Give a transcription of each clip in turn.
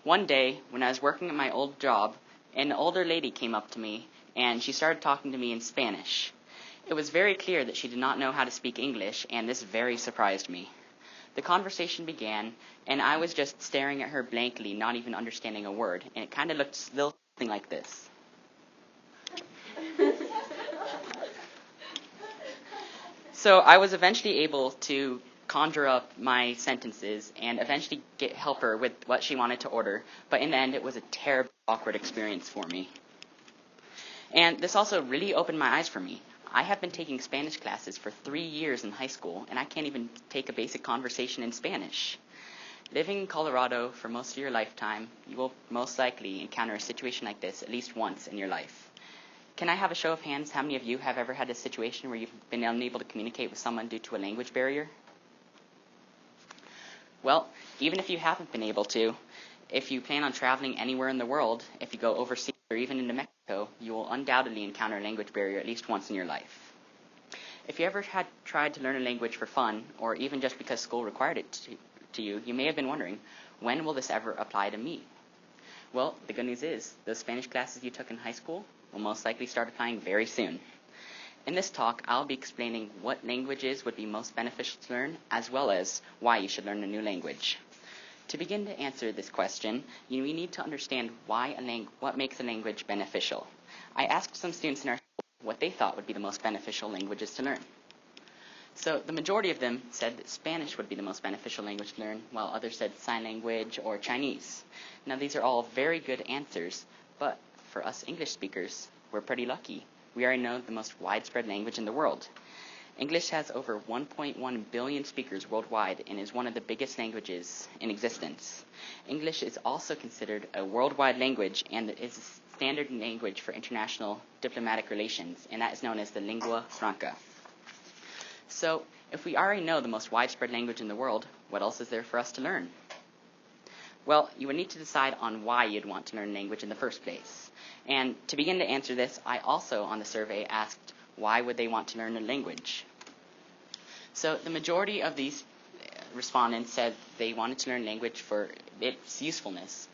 One day, when I was working at my old job, an older lady came up to me, and she started talking to me in Spanish. It was very clear that she did not know how to speak English, and this very surprised me. The conversation began, and I was just staring at her blankly, not even understanding a word, and it kind of looked something like this. So I was eventually able to conjure up my sentences and eventually help her with what she wanted to order, but in the end it was a terribly awkward experience for me. And this also really opened my eyes for me. I have been taking Spanish classes for 3 years in high school, and I can't even take a basic conversation in Spanish. Living in Colorado for most of your lifetime, you will most likely encounter a situation like this at least once in your life. Can I have a show of hands? How many of you have ever had a situation where you've been unable to communicate with someone due to a language barrier? Well, even if you haven't been able to, if you plan on traveling anywhere in the world, if you go overseas or even into Mexico, you will undoubtedly encounter a language barrier at least once in your life. If you ever had tried to learn a language for fun, or even just because school required it to you, you may have been wondering, when will this ever apply to me? Well, the good news is, those Spanish classes you took in high school will most likely start applying very soon. In this talk, I'll be explaining what languages would be most beneficial to learn, as well as why you should learn a new language. To begin to answer this question, we need to understand what makes a language beneficial. I asked some students in our school what they thought would be the most beneficial languages to learn. So the majority of them said that Spanish would be the most beneficial language to learn, while others said sign language or Chinese. Now these are all very good answers, but for us English speakers, we're pretty lucky. We already know the most widespread language in the world. English has over 1.1 billion speakers worldwide and is one of the biggest languages in existence. English is also considered a worldwide language and is a standard language for international diplomatic relations, and that is known as the lingua franca. So, if we already know the most widespread language in the world, what else is there for us to learn? Well, you would need to decide on why you'd want to learn a language in the first place. And to begin to answer this, I also, on the survey, asked why would they want to learn a language? So the majority of these respondents said they wanted to learn language for its usefulness.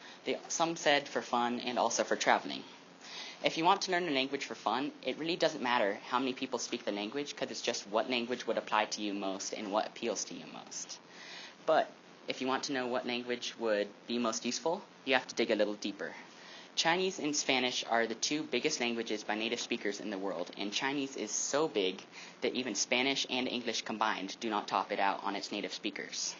Some said for fun and also for traveling. If you want to learn a language for fun, it really doesn't matter how many people speak the language, because it's just what language would apply to you most and what appeals to you most. But if you want to know what language would be most useful, you have to dig a little deeper. Chinese and Spanish are the two biggest languages by native speakers in the world, and Chinese is so big that even Spanish and English combined do not top it out on its native speakers.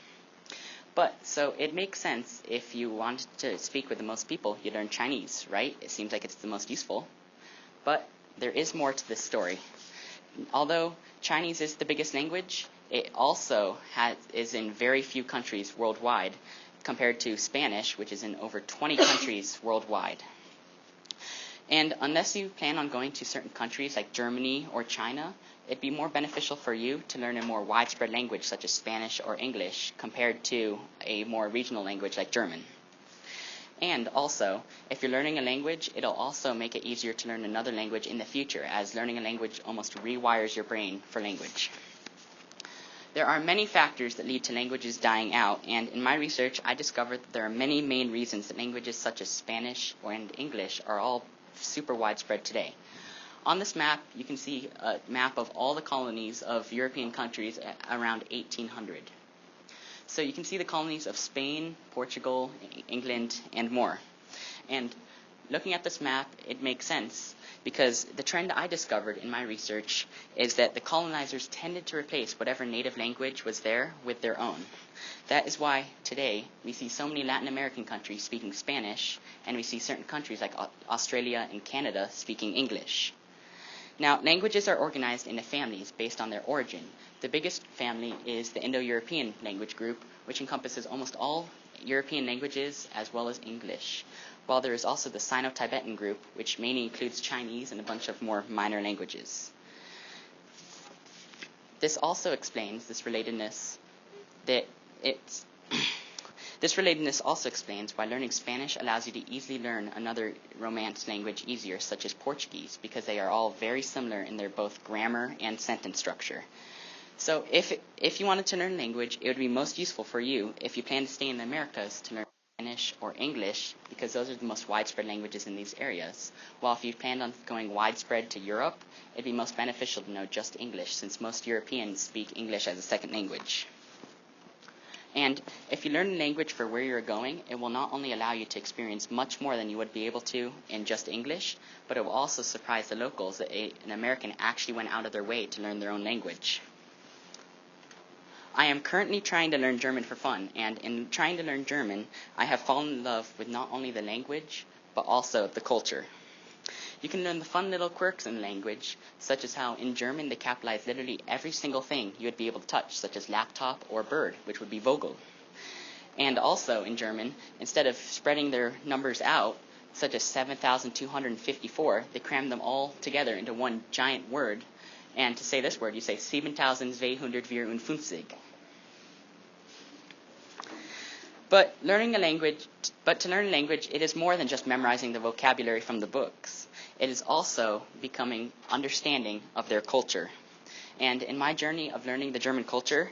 So it makes sense if you want to speak with the most people, you learn Chinese, right? It seems like it's the most useful. But there is more to this story. Although Chinese is the biggest language, it also is in very few countries worldwide, compared to Spanish, which is in over 20 countries worldwide. And unless you plan on going to certain countries like Germany or China, it'd be more beneficial for you to learn a more widespread language such as Spanish or English compared to a more regional language like German. And also, if you're learning a language, it'll also make it easier to learn another language in the future, as learning a language almost rewires your brain for language. There are many factors that lead to languages dying out, and in my research, I discovered that there are many main reasons that languages such as Spanish and English are all super widespread today. On this map, you can see a map of all the colonies of European countries around 1800. So you can see the colonies of Spain, Portugal, England, and more. And looking at this map, it makes sense, because the trend I discovered in my research is that the colonizers tended to replace whatever native language was there with their own. That is why today we see so many Latin American countries speaking Spanish, and we see certain countries like Australia and Canada speaking English. Now, languages are organized into families based on their origin. The biggest family is the Indo-European language group, which encompasses almost all European languages as well as English, while there is also the Sino-Tibetan group, which mainly includes Chinese and a bunch of more minor languages. This also explains this relatedness also explains why learning Spanish allows you to easily learn another Romance language easier, such as Portuguese, because they are all very similar in their both grammar and sentence structure. So if you wanted to learn language, it would be most useful for you if you plan to stay in the Americas to learn Spanish, or English because those are the most widespread languages in these areas. While if you planned on going widespread to Europe, it'd be most beneficial to know just English since most Europeans speak English as a second language. And if you learn a language for where you're going, it will not only allow you to experience much more than you would be able to in just English, but it will also surprise the locals that an American actually went out of their way to learn their own language. I am currently trying to learn German for fun, and in trying to learn German, I have fallen in love with not only the language, but also the culture. You can learn the fun little quirks in the language, such as how in German they capitalize literally every single thing you would be able to touch, such as laptop or bird, which would be Vogel. And also in German, instead of spreading their numbers out, such as 7,254, they cram them all together into one giant word. And to say this word, you say 7,254. But to learn a language, it is more than just memorizing the vocabulary from the books. It is also becoming understanding of their culture. And in my journey of learning the German culture,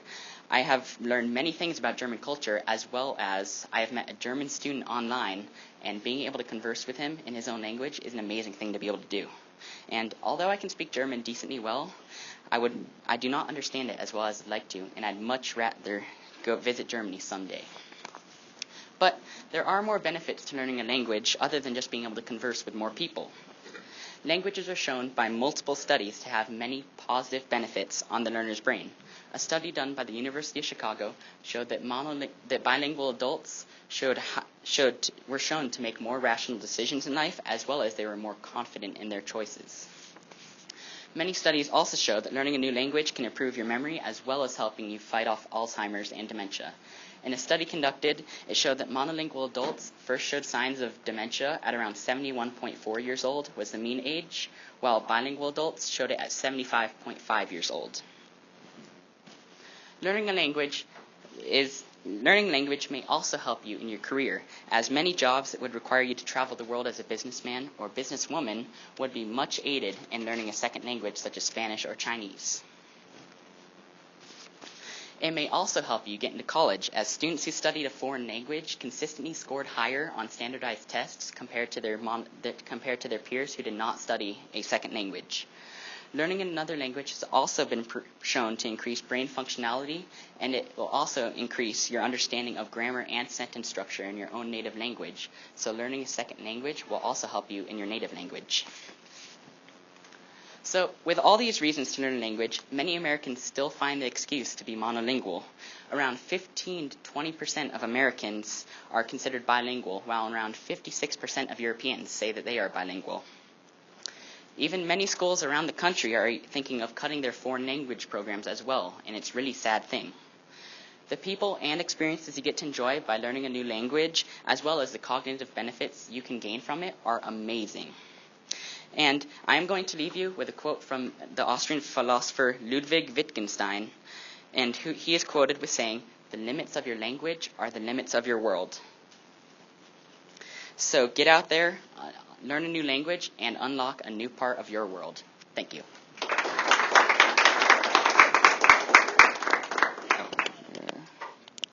I have learned many things about German culture, as well as I have met a German student online, and being able to converse with him in his own language is an amazing thing to be able to do. And although I can speak German decently well, I do not understand it as well as I'd like to, and I'd much rather go visit Germany someday. But there are more benefits to learning a language other than just being able to converse with more people. Languages are shown by multiple studies to have many positive benefits on the learner's brain. A study done by the University of Chicago showed that bilingual adults were shown to make more rational decisions in life, as well as they were more confident in their choices. Many studies also show that learning a new language can improve your memory, as well as helping you fight off Alzheimer's and dementia. In a study conducted, it showed that monolingual adults first showed signs of dementia at around 71.4 years old was the mean age, while bilingual adults showed it at 75.5 years old. Learning language may also help you in your career, as many jobs that would require you to travel the world as a businessman or businesswoman would be much aided in learning a second language such as Spanish or Chinese. It may also help you get into college, as students who studied a foreign language consistently scored higher on standardized tests compared to their peers who did not study a second language. Learning another language has also been shown to increase brain functionality, and it will also increase your understanding of grammar and sentence structure in your own native language. So learning a second language will also help you in your native language. So, with all these reasons to learn a language, many Americans still find the excuse to be monolingual. Around 15 to 20% of Americans are considered bilingual, while around 56% of Europeans say that they are bilingual. Even many schools around the country are thinking of cutting their foreign language programs as well, and it's a really sad thing. The people and experiences you get to enjoy by learning a new language, as well as the cognitive benefits you can gain from it, are amazing. And I am going to leave you with a quote from the Austrian philosopher Ludwig Wittgenstein, and he is quoted with saying, "The limits of your language are the limits of your world." So get out there, learn a new language, and unlock a new part of your world. Thank you.